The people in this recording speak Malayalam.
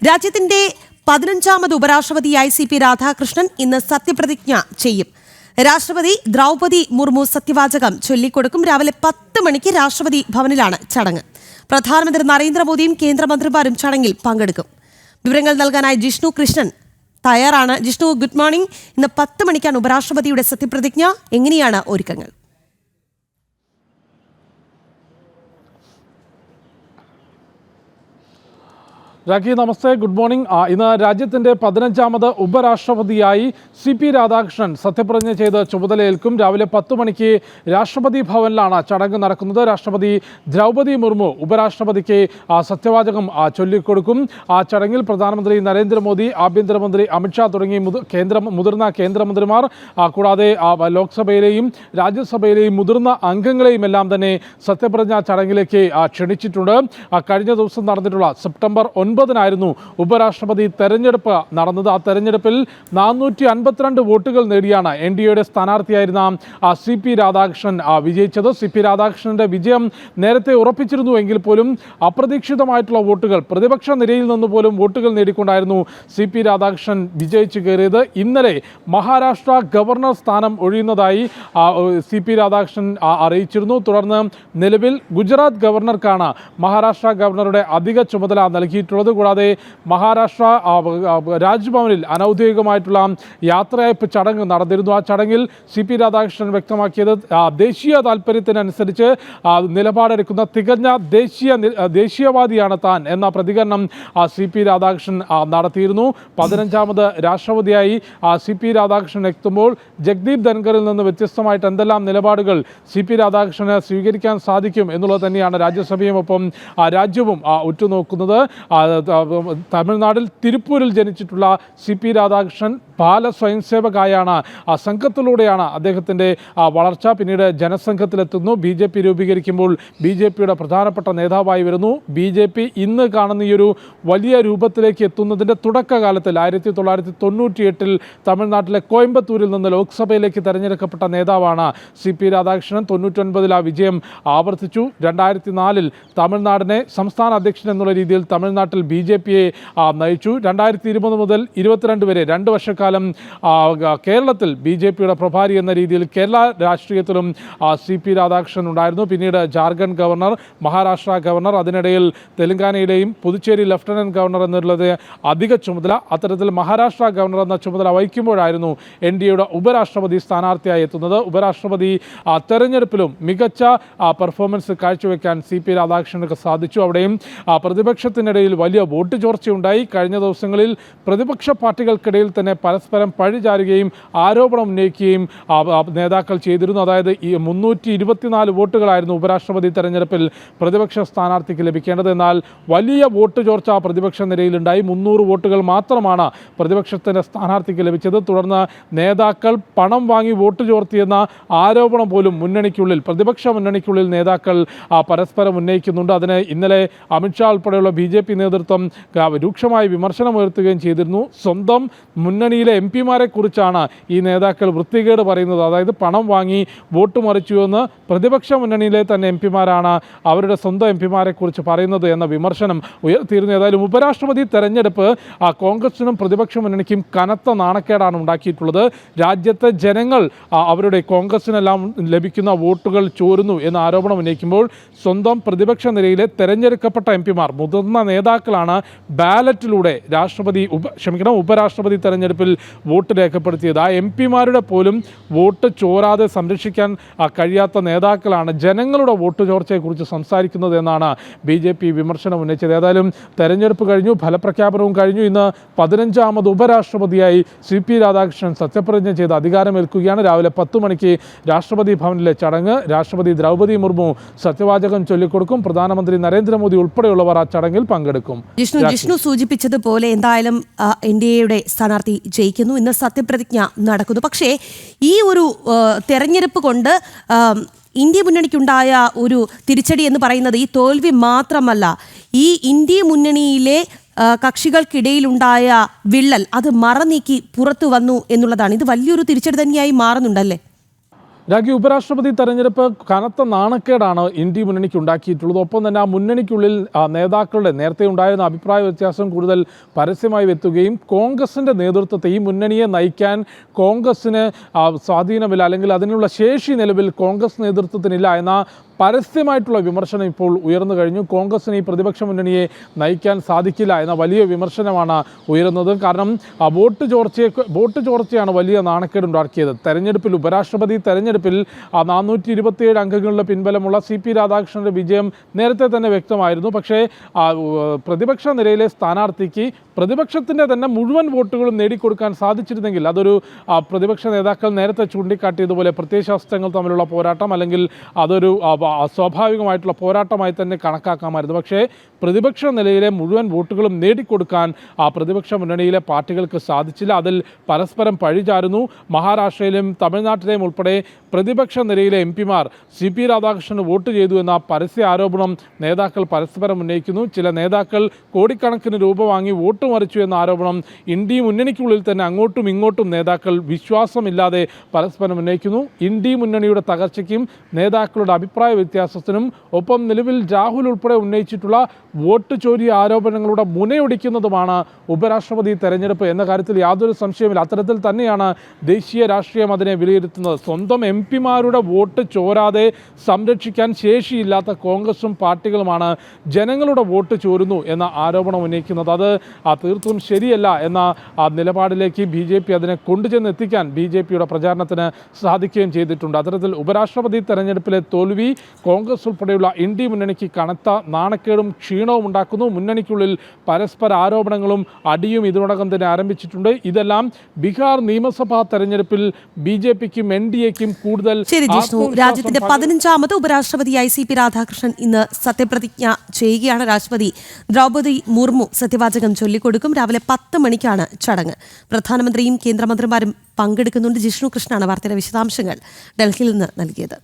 രാജ്യത്തിന്റെ 15ാമത് ഉപരാഷ്ട്രപതിയായി CP രാധാകൃഷ്ണൻ ഇന്ന് സത്യപ്രതിജ്ഞ ചെയ്യും. രാഷ്ട്രപതി ദ്രൗപദി മുർമു സത്യവാചകം ചൊല്ലിക്കൊടുക്കും. രാവിലെ 10 മണിക്ക് രാഷ്ട്രപതി ഭവനിലാണ് ചടങ്ങ്. പ്രധാനമന്ത്രി നരേന്ദ്രമോദിയും കേന്ദ്രമന്ത്രിമാരും ചടങ്ങിൽ പങ്കെടുക്കും. വിവരങ്ങൾ നൽകാനായി ജിഷ്ണു കൃഷ്ണൻ തയ്യാറാണ്. Jishnu, good morning. ഇന്ന് 10 മണിക്കാണ് ഉപരാഷ്ട്രപതിയുടെ സത്യപ്രതിജ്ഞ. എങ്ങനെയാണ് ഒരുക്കങ്ങൾ? രാഖി, നമസ്തേ, ഗുഡ് മോർണിംഗ്. ഇന്ന് രാജ്യത്തിൻ്റെ 15ാമത് ഉപരാഷ്ട്രപതിയായി CP രാധാകൃഷ്ണൻ സത്യപ്രതിജ്ഞ ചെയ്ത് ചുമതലയേൽക്കും. രാവിലെ 10 മണിക്ക് രാഷ്ട്രപതി ഭവനിലാണ് ചടങ്ങ് നടക്കുന്നത്. രാഷ്ട്രപതി ദ്രൗപദി മുർമു ഉപരാഷ്ട്രപതിക്ക് സത്യവാചകം ചൊല്ലിക്കൊടുക്കും. ആ ചടങ്ങിൽ പ്രധാനമന്ത്രി നരേന്ദ്രമോദി, ആഭ്യന്തരമന്ത്രി അമിത്ഷാ തുടങ്ങി മുതിർന്ന കേന്ദ്രമന്ത്രിമാർ, കൂടാതെ ലോക്സഭയിലെയും രാജ്യസഭയിലെയും മുതിർന്ന അംഗങ്ങളെയും എല്ലാം തന്നെ സത്യപ്രതിജ്ഞാ ചടങ്ങിലേക്ക് ക്ഷണിച്ചിട്ടുണ്ട്. കഴിഞ്ഞ ദിവസം നടന്നിട്ടുള്ള സെപ്റ്റംബർ 9-നായിരുന്നു ഉപരാഷ്ട്രപതി തെരഞ്ഞെടുപ്പ് നടന്നത്. ആ തെരഞ്ഞെടുപ്പിൽ 452 വോട്ടുകൾ നേടിയാണ് NDAയുടെ സ്ഥാനാർത്ഥിയായിരുന്ന CP രാധാകൃഷ്ണൻ വിജയിച്ചത്. CP രാധാകൃഷ്ണന്റെ വിജയം നേരത്തെ ഉറപ്പിച്ചിരുന്നു എങ്കിൽ പോലും അപ്രതീക്ഷിതമായിട്ടുള്ള വോട്ടുകൾ, പ്രതിപക്ഷ നിരയിൽ നിന്ന് പോലും വോട്ടുകൾ നേടിക്കൊണ്ടായിരുന്നു CP രാധാകൃഷ്ണൻ വിജയിച്ചു കയറിയത്. ഇന്നലെ മഹാരാഷ്ട്ര ഗവർണർ സ്ഥാനം ഒഴിയുന്നതായി CP രാധാകൃഷ്ണൻ അറിയിച്ചിരുന്നു. തുടർന്ന് നിലവിൽ ഗുജറാത്ത് ഗവർണർക്കാണ് മഹാരാഷ്ട്ര ഗവർണറുടെ അധിക ചുമതല നൽകിയിട്ടുള്ളത്. കൂടാതെ മഹാരാഷ്ട്ര രാജ്ഭവനിൽ അനൗദ്യോഗികമായിട്ടുള്ള യാത്രയയപ്പ് ചടങ്ങ് നടന്നിരുന്നു. ആ ചടങ്ങിൽ CP രാധാകൃഷ്ണൻ വ്യക്തമാക്കിയത് ദേശീയ താല്പര്യത്തിനനുസരിച്ച് നിലപാടെടുക്കുന്ന തികഞ്ഞ ദേശീയവാദിയാണ് താൻ എന്ന പ്രതികരണം CP രാധാകൃഷ്ണൻ നടത്തിയിരുന്നു. 15ാമത് രാഷ്ട്രപതിയായി CP രാധാകൃഷ്ണൻ എത്തുമ്പോൾ ജഗ്ദീപ് ധൻഖറിൽ നിന്ന് വ്യത്യസ്തമായിട്ട് എന്തെല്ലാം നിലപാടുകൾ CP രാധാകൃഷ്ണന് സ്വീകരിക്കാൻ സാധിക്കും എന്നുള്ളത് തന്നെയാണ് രാജ്യസഭയും ഒപ്പം രാജ്യവും ഉറ്റുനോക്കുന്നത്. തമിഴ്നാട്ടിൽ തിരുപ്പൂരിൽ ജനിച്ചിട്ടുള്ള CP രാധാകൃഷ്ണൻ ബാല സ്വയംസേവകായാണ് സംഘത്തിലൂടെയാണ് അദ്ദേഹത്തിൻ്റെ വളർച്ച. പിന്നീട് ജനസംഘത്തിലെത്തുന്നു. BJP രൂപീകരിക്കുമ്പോൾ BJPയുടെ പ്രധാനപ്പെട്ട നേതാവായി വരുന്നു. BJP ഇന്ന് കാണുന്ന ഈ ഒരു വലിയ രൂപത്തിലേക്ക് എത്തുന്നതിൻ്റെ തുടക്കകാലത്തിൽ 1998-ൽ തമിഴ്നാട്ടിലെ കോയമ്പത്തൂരിൽ നിന്ന് ലോക്സഭയിലേക്ക് തെരഞ്ഞെടുക്കപ്പെട്ട നേതാവാണ് CP രാധാകൃഷ്ണൻ. 99-ൽ ആ വിജയം ആവർത്തിച്ചു. 2004-ൽ തമിഴ്നാടിനെ സംസ്ഥാന അധ്യക്ഷൻ എന്നുള്ള രീതിയിൽ തമിഴ്നാട്ടിൽ BJPയെ നയിച്ചു. 2020 മുതൽ 22 വരെ 2 വർഷക്കാലം കേരളത്തിൽ BJPയുടെ പ്രഭാരി എന്ന രീതിയിൽ കേരള രാഷ്ട്രീയത്തിലും CP രാധാകൃഷ്ണൻ ഉണ്ടായിരുന്നു. പിന്നീട് ജാർഖണ്ഡ് ഗവർണർ, മഹാരാഷ്ട്ര ഗവർണർ, അതിനിടയിൽ തെലങ്കാനയിലെയും പുതുച്ചേരി ലഫ്റ്റനന്റ് ഗവർണർ എന്നുള്ളത് അധിക ചുമതല. അത്തരത്തിൽ മഹാരാഷ്ട്ര ഗവർണർ എന്ന ചുമതല വഹിക്കുമ്പോഴായിരുന്നു NDAയുടെ ഉപരാഷ്ട്രപതി സ്ഥാനാർത്ഥിയായി എത്തുന്നത്. ഉപരാഷ്ട്രപതി തെരഞ്ഞെടുപ്പിലും മികച്ച പെർഫോമൻസ് കാഴ്ചവെക്കാൻ CP രാധാകൃഷ്ണന് സാധിച്ചു. അവിടെയും പ്രതിപക്ഷത്തിനിടയിൽ വലിയ വോട്ട് ചോർച്ചയുണ്ടായി. കഴിഞ്ഞ ദിവസങ്ങളിൽ പ്രതിപക്ഷ പാർട്ടികൾക്കിടയിൽ തന്നെ പരസ്പരം പഴിചാരുകയും ആരോപണം ഉന്നയിക്കുകയും നേതാക്കൾ ചെയ്തിരുന്നു. അതായത് ഈ 324 വോട്ടുകളായിരുന്നു ഉപരാഷ്ട്രപതി തെരഞ്ഞെടുപ്പിൽ പ്രതിപക്ഷ സ്ഥാനാർത്ഥിക്ക് ലഭിക്കേണ്ടത്. എന്നാൽ വലിയ വോട്ട് ചോർച്ച പ്രതിപക്ഷ നിരയിലുണ്ടായി. 300 വോട്ടുകൾ മാത്രമാണ് പ്രതിപക്ഷത്തിൻ്റെ സ്ഥാനാർത്ഥിക്ക് ലഭിച്ചത്. തുടർന്ന് നേതാക്കൾ പണം വാങ്ങി വോട്ട് ചോർത്തിയെന്ന ആരോപണം പോലും പ്രതിപക്ഷ മുന്നണിക്കുള്ളിൽ നേതാക്കൾ പരസ്പരം ഉന്നയിക്കുന്നുണ്ട്. അതിന് ഇന്നലെ അമിത്ഷാ ഉൾപ്പെടെയുള്ള BJP നേതൃത്വം രൂക്ഷമായി വിമർശനമുയർത്തുകയും ചെയ്തിരുന്നു. സ്വന്തം മുന്നണിയിലെ MP-മാരെ കുറിച്ചാണ് ഈ നേതാക്കൾ വൃത്തികേട് പറയുന്നത്. അതായത് പണം വാങ്ങി വോട്ട് മറിച്ചു എന്ന് പ്രതിപക്ഷ മുന്നണിയിലെ തന്നെ MP-മാരാണ് അവരുടെ സ്വന്തം MP-മാരെ കുറിച്ച് പറയുന്നത് എന്ന വിമർശനം ഉയർത്തിയിരുന്നു. ഏതായാലും ഉപരാഷ്ട്രപതി തെരഞ്ഞെടുപ്പ് കോൺഗ്രസിനും പ്രതിപക്ഷ മുന്നണിക്കും കനത്ത നാണക്കേടാണ് ഉണ്ടാക്കിയിട്ടുള്ളത്. രാജ്യത്തെ ജനങ്ങൾ അവരുടെ കോൺഗ്രസിനെല്ലാം ലഭിക്കുന്ന വോട്ടുകൾ ചോരുന്നു എന്ന ആരോപണം ഉന്നയിക്കുമ്പോൾ സ്വന്തം പ്രതിപക്ഷ നിരയിലെ തെരഞ്ഞെടുക്കപ്പെട്ട MP-മാർ, മുതിർന്ന നേതാക്കളാണ് ബാലറ്റിലൂടെ ഉപരാഷ്ട്രപതി തെരഞ്ഞെടുപ്പിൽ വോട്ട് രേഖപ്പെടുത്തിയത്. ആ MP-മാരുടെ പോലും വോട്ട് ചോരാതെ സംരക്ഷിക്കാൻ കഴിയാത്ത നേതാക്കളാണ് ജനങ്ങളുടെ വോട്ട് ചോർച്ചയെക്കുറിച്ച് സംസാരിക്കുന്നത് എന്നാണ് BJP വിമർശനം ഉന്നയിച്ചത്. ഏതായാലും തെരഞ്ഞെടുപ്പ് കഴിഞ്ഞു, ഫലപ്രഖ്യാപനവും കഴിഞ്ഞു. ഇന്ന് 15ാമത് ഉപരാഷ്ട്രപതിയായി CP രാധാകൃഷ്ണൻ സത്യപ്രതിജ്ഞ ചെയ്ത് അധികാരമേൽക്കുകയാണ്. രാവിലെ 10 മണിക്ക് രാഷ്ട്രപതി ഭവനിലെ ചടങ്ങ്. രാഷ്ട്രപതി ദ്രൗപദി മുർമു സത്യവാചകം ചൊല്ലിക്കൊടുക്കും. പ്രധാനമന്ത്രി നരേന്ദ്രമോദി ഉൾപ്പെടെയുള്ളവർ ആ ചടങ്ങിൽ പങ്കെടുക്കും. ജിഷ്ണു സൂചിപ്പിച്ചതുപോലെ എന്തായാലും NDAയുടെ സ്ഥാനാർത്ഥി ജയിക്കുന്നു. ഇന്ന് സത്യപ്രതിജ്ഞ നടക്കുന്നു. പക്ഷേ ഈ ഒരു തെരഞ്ഞെടുപ്പ് കൊണ്ട് ഇന്ത്യ മുന്നണിക്കുണ്ടായ ഒരു തിരിച്ചടി എന്ന് പറയുന്നത് ഈ തോൽവി മാത്രമല്ല, ഈ ഇന്ത്യ മുന്നണിയിലെ കക്ഷികൾക്കിടയിലുണ്ടായ വിള്ളൽ അത് മറനീക്കി പുറത്തു വന്നു എന്നുള്ളതാണ്. ഇത് വലിയൊരു തിരിച്ചടി തന്നെയായി മാറുന്നുണ്ടല്ലേ? രാജ്യ ഉപരാഷ്ട്രപതി തെരഞ്ഞെടുപ്പ് കനത്ത നാണക്കേടാണ് ഇന്ത്യ മുന്നണിക്ക് ഉണ്ടാക്കിയിട്ടുള്ളത്. ഒപ്പം തന്നെ ആ മുന്നണിക്കുള്ളിൽ നേതാക്കളുടെ നേരത്തെ ഉണ്ടായിരുന്ന അഭിപ്രായ വ്യത്യാസം കൂടുതൽ പരസ്യമായി എത്തുകയും കോൺഗ്രസിൻ്റെ നേതൃത്വത്തെ ഈ മുന്നണിയെ നയിക്കാൻ കോൺഗ്രസിന് സ്വാധീനമില്ല, അല്ലെങ്കിൽ അതിനുള്ള ശേഷി നിലവിൽ കോൺഗ്രസ് നേതൃത്വത്തിനില്ല എന്ന പരസ്യമായിട്ടുള്ള വിമർശനം ഇപ്പോൾ ഉയർന്നു കഴിഞ്ഞു. കോൺഗ്രസിന് ഈ പ്രതിപക്ഷ മുന്നണിയെ നയിക്കാൻ സാധിക്കില്ല എന്ന വലിയ വിമർശനമാണ് ഉയരുന്നത്. കാരണം വോട്ട് ചോർച്ചയാണ് വലിയ നാണക്കേടുണ്ടാക്കിയത്. തെരഞ്ഞെടുപ്പിൽ ഉപരാഷ്ട്രപതി തെരഞ്ഞെടുപ്പിൽ 427 അംഗങ്ങളുടെ പിൻബലമുള്ള CP രാധാകൃഷ്ണന്റെ വിജയം നേരത്തെ തന്നെ വ്യക്തമായിരുന്നു. പക്ഷേ പ്രതിപക്ഷ നിരയിലെ സ്ഥാനാർത്ഥിക്ക് പ്രതിപക്ഷത്തിൻ്റെ തന്നെ മുഴുവൻ വോട്ടുകളും നേടിക്കൊടുക്കാൻ സാധിച്ചിരുന്നെങ്കിൽ അതൊരു പ്രതിപക്ഷ നേതാക്കൾ നേരത്തെ ചൂണ്ടിക്കാട്ടിയതുപോലെ പ്രത്യയശാസ്ത്രങ്ങൾ തമ്മിലുള്ള പോരാട്ടം, അല്ലെങ്കിൽ അതൊരു സ്വാഭാവികമായിട്ടുള്ള പോരാട്ടമായി തന്നെ കണക്കാക്കാമായിരുന്നു. പക്ഷേ പ്രതിപക്ഷ നിലയിലെ മുഴുവൻ വോട്ടുകളും നേടിക്കൊടുക്കാൻ പ്രതിപക്ഷ മുന്നണിയിലെ പാർട്ടികൾക്ക് സാധിച്ചില്ല. അതിൽ പരസ്പരം പഴിചാരുന്നു. മഹാരാഷ്ട്രയിലും തമിഴ്നാട്ടിലെയും ഉൾപ്പെടെ പ്രതിപക്ഷ നിരയിലെ MP-മാർ CP രാധാകൃഷ്ണന് വോട്ട് ചെയ്തു എന്ന പരസ്യ ആരോപണം നേതാക്കൾ പരസ്പരം ഉന്നയിക്കുന്നു. ചില നേതാക്കൾ കോടിക്കണക്കിന് രൂപ വാങ്ങി വോട്ട് മറിച്ചു എന്ന ആരോപണം ഇന്ത്യ മുന്നണിക്കുള്ളിൽ തന്നെ അങ്ങോട്ടും ഇങ്ങോട്ടും നേതാക്കൾ വിശ്വാസമില്ലാതെ പരസ്പരം ഉന്നയിക്കുന്നു. ഇന്ത്യ മുന്നണിയുടെ തകർച്ചയ്ക്കും നേതാക്കളുടെ അഭിപ്രായ വ്യത്യാസത്തിനും ഒപ്പം നിലവിൽ രാഹുൽ ഉൾപ്പെടെ ഉന്നയിച്ചിട്ടുള്ള വോട്ട് ചോരി ആരോപണങ്ങളുടെ മുനയൊടിക്കുന്നതുമാണ് ഉപരാഷ്ട്രപതി തെരഞ്ഞെടുപ്പ് എന്ന കാര്യത്തിൽ യാതൊരു സംശയമില്ല. അത്തരത്തിൽ തന്നെയാണ് ദേശീയ രാഷ്ട്രീയം അതിനെ വിലയിരുത്തുന്നത്. സ്വന്തം MP-മാരുടെ വോട്ട് ചോരാതെ സംരക്ഷിക്കാൻ ശേഷിയില്ലാത്ത കോൺഗ്രസും പാർട്ടികളുമാണ് ജനങ്ങളുടെ വോട്ട് ചോരുന്നു എന്ന ആരോപണം ഉന്നയിക്കുന്നത്. അത് തീർത്തും ശരിയല്ല എന്ന നിലപാടിലേക്ക് BJP അതിനെ കൊണ്ടുചെന്നെത്തിക്കാൻ BJPയുടെ പ്രചാരണത്തിന് സാധിക്കുകയും ചെയ്തിട്ടുണ്ട്. അത്തരത്തിൽ ഉപരാഷ്ട്രപതി തെരഞ്ഞെടുപ്പിലെ തോൽവി കോൺഗ്രസ് ഉൾപ്പെടെയുള്ള ഇന്ത്യ മുന്നണിക്ക് കനത്ത നാണക്കേടും ക്ഷീണവും ഉണ്ടാക്കുന്നു. മുന്നണിക്കുള്ളിൽ പരസ്പര ആരോപണങ്ങളും അടിയും ഇതിനോടകം തന്നെ ആരംഭിച്ചിട്ടുണ്ട്. ഇതെല്ലാം ബീഹാർ നിയമസഭാ തെരഞ്ഞെടുപ്പിൽ BJPക്കും NDAക്കും കൂടുതൽ. ശരി ജിഷ്ണു, രാജ്യത്തിന്റെ 15ാമത് ഉപരാഷ്ട്രപതിയായി CP രാധാകൃഷ്ണൻ ഇന്ന് സത്യപ്രതിജ്ഞ ചെയ്യുകയാണ്. രാഷ്ട്രപതി ദ്രൗപദി മുർമു സത്യവാചകം ചൊല്ലിക്കൊടുക്കും. രാവിലെ 10 മണിക്കാണ് ചടങ്ങ്. പ്രധാനമന്ത്രിയും കേന്ദ്രമന്ത്രിമാരും പങ്കെടുക്കുന്നുണ്ട്. ജിഷ്ണു കൃഷ്ണനാണ് വാർത്തയുടെ വിശദാംശങ്ങൾ ഡൽഹിയിൽ നിന്ന് നൽകിയത്.